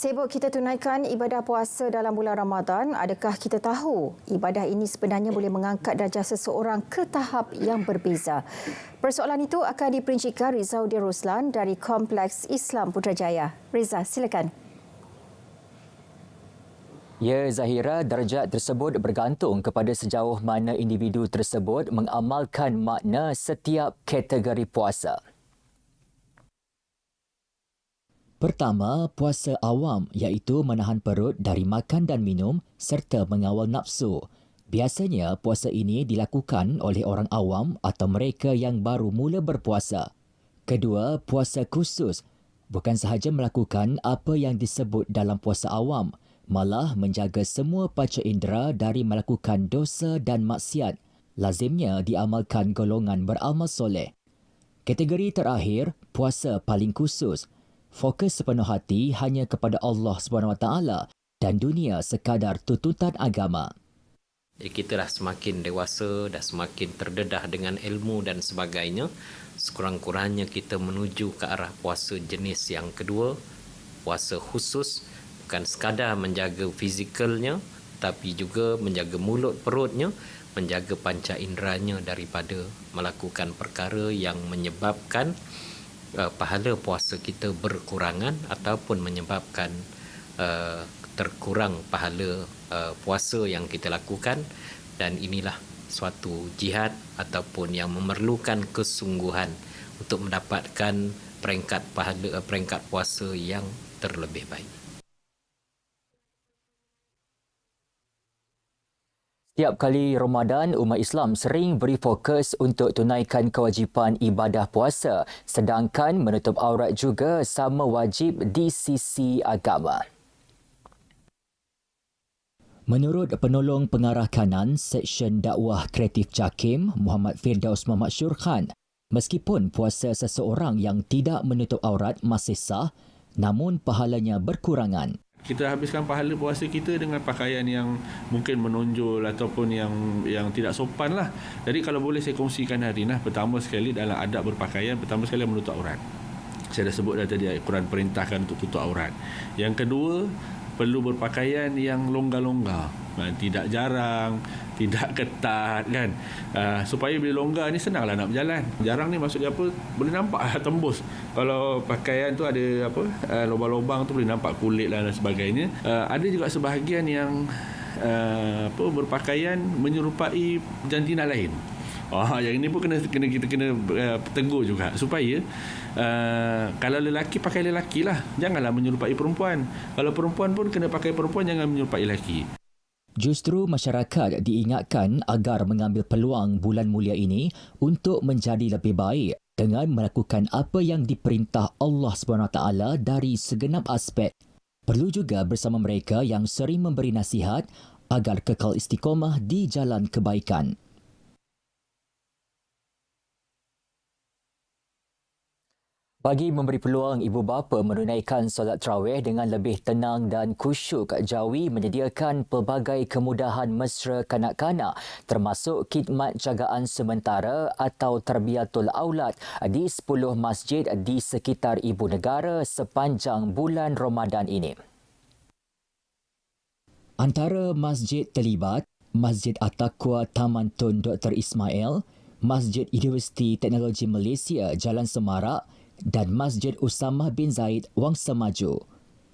Sibuk kita tunaikan ibadah puasa dalam bulan Ramadan, adakah kita tahu ibadah ini sebenarnya boleh mengangkat darjah seseorang ke tahap yang berbeza? Persoalan itu akan diperincikan Rizauddin Ruslan dari Kompleks Islam Putrajaya. Riza, silakan. Ya, Zahira, darjat tersebut bergantung kepada sejauh mana individu tersebut mengamalkan makna setiap kategori puasa. Pertama, puasa awam iaitu menahan perut dari makan dan minum serta mengawal nafsu. Biasanya puasa ini dilakukan oleh orang awam atau mereka yang baru mula berpuasa. Kedua, puasa khusus bukan sahaja melakukan apa yang disebut dalam puasa awam, malah menjaga semua panca indera dari melakukan dosa dan maksiat. Lazimnya diamalkan golongan beramal soleh. Kategori terakhir, puasa paling khusus. Fokus sepenuh hati hanya kepada Allah SWT dan dunia sekadar tuntutan agama. Jadi kita dah semakin dewasa, dah semakin terdedah dengan ilmu dan sebagainya. Sekurang-kurangnya kita menuju ke arah puasa jenis yang kedua, puasa khusus, bukan sekadar menjaga fizikalnya, tapi juga menjaga mulut perutnya, menjaga panca inderanya daripada melakukan perkara yang menyebabkan pahala puasa kita berkurangan ataupun menyebabkan terkurang pahala puasa yang kita lakukan, dan inilah suatu jihad ataupun yang memerlukan kesungguhan untuk mendapatkan peringkat puasa yang terlebih baik. Setiap kali Ramadan, umat Islam sering beri fokus untuk tunaikan kewajipan ibadah puasa, sedangkan menutup aurat juga sama wajib di sisi agama. Menurut penolong pengarah kanan Seksyen Dakwah Kreatif JAKIM, Muhammad Firdaus Muhammad Syurkhan, meskipun puasa seseorang yang tidak menutup aurat masih sah, namun pahalanya berkurangan. Kita habiskan pahala puasa kita dengan pakaian yang mungkin menonjol ataupun yang tidak sopan lah. Jadi kalau boleh saya kongsikan hari ini, pertama sekali dalam adab berpakaian, pertama sekali menutup aurat. Saya dah sebut dah tadi, Al-Quran perintahkan untuk tutup aurat. Yang kedua, perlu berpakaian yang longgar-longgar. Tidak jarang, tidak ketat kan. Supaya bila longgar ni senanglah nak berjalan. Jarang ni maksudnya apa? Boleh nampak tembus. Kalau pakaian tu ada lubang-lubang tu boleh nampak kulit lah dan sebagainya. Ada juga sebahagian yang berpakaian menyerupai jantina lain. Yang ini pun kita kena tegur juga supaya kalau lelaki pakai lelaki lah, janganlah menyerupai perempuan. Kalau perempuan pun kena pakai perempuan, jangan menyerupai lelaki. Justru masyarakat diingatkan agar mengambil peluang bulan mulia ini untuk menjadi lebih baik dengan melakukan apa yang diperintah Allah SWT dari segenap aspek. Perlu juga bersama mereka yang sering memberi nasihat agar kekal istiqomah di jalan kebaikan. Bagi memberi peluang ibu bapa menunaikan solat tarawih dengan lebih tenang dan khusyuk, Jawi menyediakan pelbagai kemudahan mesra kanak-kanak termasuk khidmat jagaan sementara atau tarbiyatul aulad di 10 masjid di sekitar ibu negara sepanjang bulan Ramadan ini. Antara masjid terlibat, Masjid At-Taqwa Taman Tun Dr. Ismail, Masjid Universiti Teknologi Malaysia Jalan Semarak, dan Masjid Usamah bin Zaid Wangsa Maju.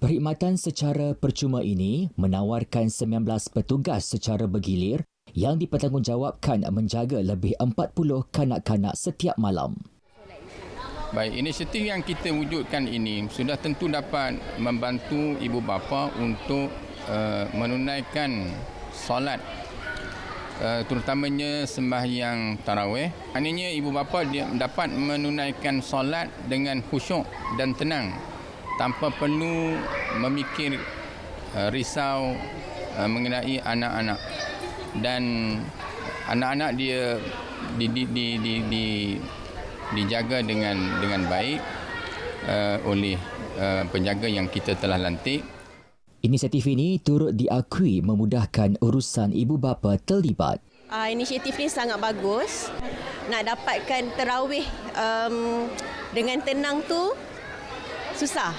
Perkhidmatan secara percuma ini menawarkan 19 petugas secara bergilir yang dipertanggungjawabkan menjaga lebih 40 kanak-kanak setiap malam. Baik, inisiatif yang kita wujudkan ini sudah tentu dapat membantu ibu bapa untuk menunaikan solat, terutamanya sembahyang tarawih. Maknanya ibu bapa dia dapat menunaikan solat dengan khusyuk dan tenang tanpa perlu memikir risau mengenai anak-anak, dan anak-anak dia dijaga dengan baik oleh penjaga yang kita telah lantik. Inisiatif ini turut diakui memudahkan urusan ibu bapa terlibat. Inisiatif ini sangat bagus. Nak dapatkan tarawih dengan tenang tu susah.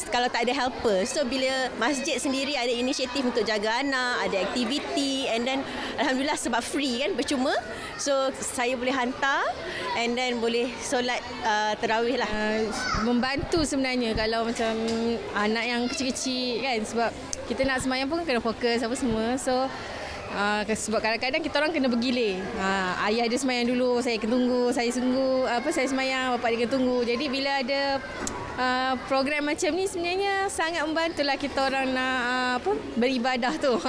kalau tak ada helper. So bila masjid sendiri ada inisiatif untuk jaga anak, ada aktiviti, and then alhamdulillah sebab free kan, percuma. So saya boleh hantar and then boleh solat tarawih lah. Membantu sebenarnya kalau macam anak yang kecil-kecil kan, sebab kita nak sembahyang pun kena fokus apa semua. So sebab kadang-kadang kita orang kena bergilir. Ayah dia sembahyang dulu, saya kena tunggu, saya sembahyang, bapak dia kena tunggu. Jadi bila ada program macam ni sebenarnya sangat membantulah kita orang nak beribadah tu.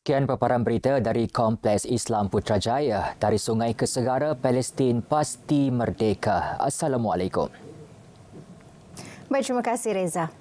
Sekian paparan berita dari Kompleks Islam Putrajaya. Dari sungai ke segara, Palestin pasti merdeka. Assalamualaikum. Baik, terima kasih Reza.